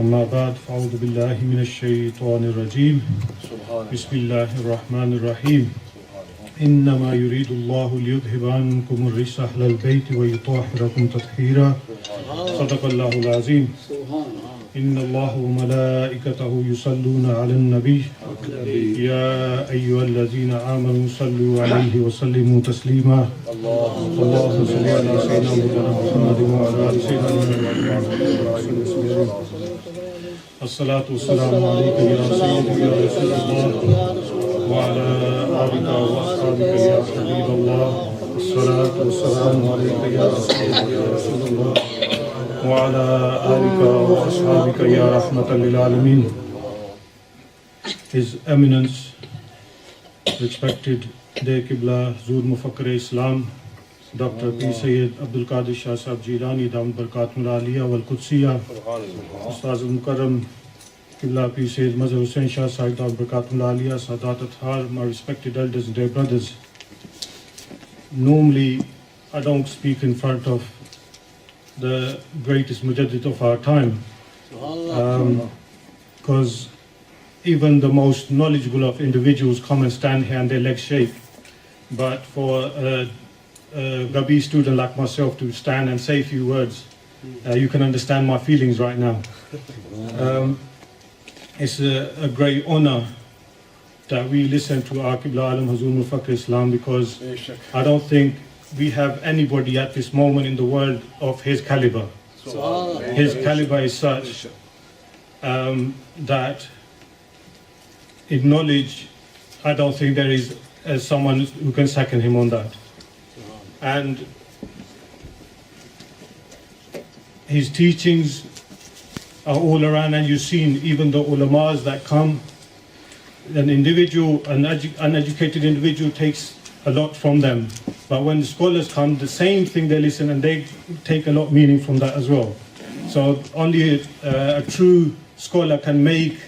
أما بعد فأعوذ بالله من الشيطان الرجيم بسم الله الرحمن الرحيم إنما يريد الله ليذهب عنكم الرجس أهل البيت ويطهركم تطهيرا صدق الله العظيم إن الله وملائكته يصلون على النبي يا أيها الذين آمنوا صلوا عليه وسلموا تسليما اللهم صل على سيدنا محمد وعلى آل سيدنا محمد الصلاة والسلام عليك يا سيدي يا رسول الله وعلى آلك وأصحابك يا حبيب الله الصلاة والسلام عليك يا سيدي يا رسول الله وعلى آلك وأصحابك يا رحمة للعالمين. His Eminence, respected Day Qibla Zur Mufakkir Islam, Dr. P. Sayyid Abdul Qadir Shah Sahib Jilani r.a wal Qudsiya, Ustaz al-Mukarram Qibla P. Sayyid Mazhar Hussain Shah Sahib r.a, Sadat Athar, my respected elders and dear brothers. Normally, I don't speak in front of the greatest mujaddid of our time, because even the most knowledgeable of individuals come and stand here and their legs shake. But for a Gabi student like myself to stand and say a few words, you can understand my feelings right now. It's a great honor that we listen to our Qibla Alam Hazur Mufakkir Islam, because I don't think we have anybody at this moment in the world of his caliber. His caliber is such that in knowledge, I don't think there is someone who can second him on that. And his teachings are all around, and you've seen even the ulamas that come, an uneducated individual takes a lot from them. But when the scholars come, the same thing they listen and they take a lot of meaning from that as well. So only a true scholar can make,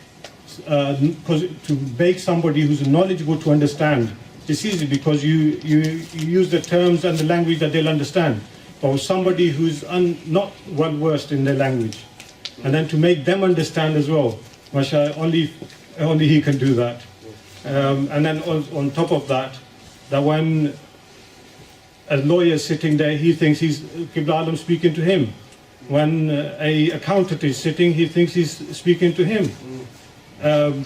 to make somebody who's knowledgeable to understand. It's easy because you use the terms and the language that they'll understand. But somebody who's not well versed in their language, and then to make them understand as well, mashallah, only he can do that. And then on top of that, that when a lawyer is sitting there, he thinks he's Qibla Alam speaking to him. When a accountant is sitting, he thinks he's speaking to him.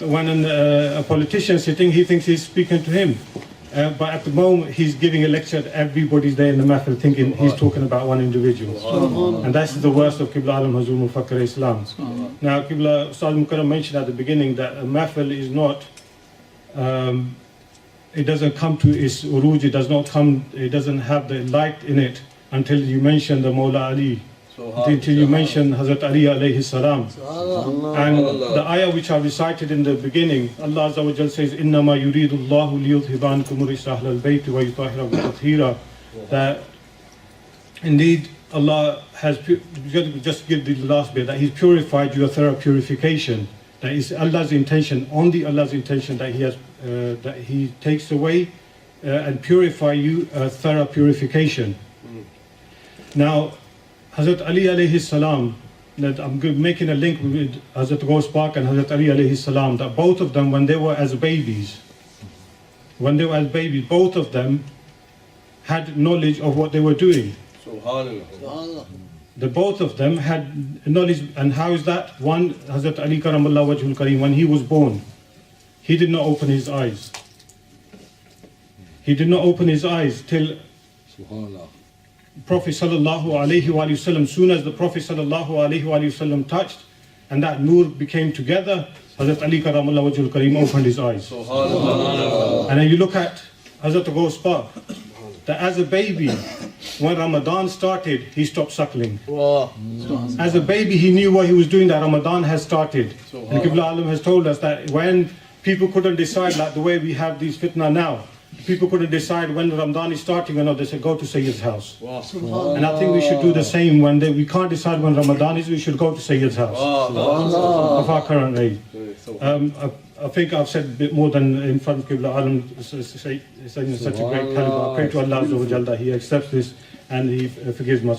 When a politician is sitting, he thinks he's speaking to him. But at the moment, he's giving a lecture to everybody's there in the mahfil thinking he's talking about one individual. And that's the worst of Qibla Alam Hazur Mufakkir Islam. Now, Qibla Ustaz Mukarram mentioned at the beginning that a mahfil is not, it doesn't come to its uruj, it doesn't have the light in it until you mention the Mawla Ali, until you mention Hazrat Ali alayhi salam. And the ayah which I recited in the beginning, Allah Azza wa Jal says, إِنَّمَا يُرِيدُ اللَّهُ لِيُذْهِبَ عَنْكُمُ الرِّجْسَ أَهْلَ الْبَيْتِ وَيُطَهِّرَكُمْ تَطْهِيرًا. That indeed Allah has, just give the last bit, that He's purified you a thorough purification. That is Allah's intention, only Allah's intention, that He has, that He takes away and purify you a thorough purification. Now, Hazrat Ali alayhi salam, that I'm making a link with Hazrat Ghos Pak and Hazrat Ali alayhi salam, that both of them, when they were as babies, both of them had knowledge of what they were doing. Subhanallah. The both of them had knowledge. And how is that? One, Hazrat Ali Karamallah Wajhul Kareem, when he was born, he did not open his eyes. He did not open his eyes till Prophet sallallahu alaihi wasallam. Soon as the Prophet sallallahu alaihi wasallam touched, and that nur became together, Hazrat Ali Karamallah Wajhul Kareem opened his eyes. And then you look at Hazrat Ghos Pak, that as a baby, when Ramadan started, he stopped suckling. As a baby, he knew what he was doing, that Ramadan has started. And Qibla Alam has told us that when people couldn't decide, like the way we have these fitna now, people couldn't decide when Ramadan is starting or not, they said, go to Sayyid's house. And I think we should do the same. When we can't decide when Ramadan is, we should go to Sayyid's house of our current age. I think I've said a bit more than in front of Qibla Alam, saying such a great caliber. I pray to Allah Azza wa Jal that He accepts this and He forgives me.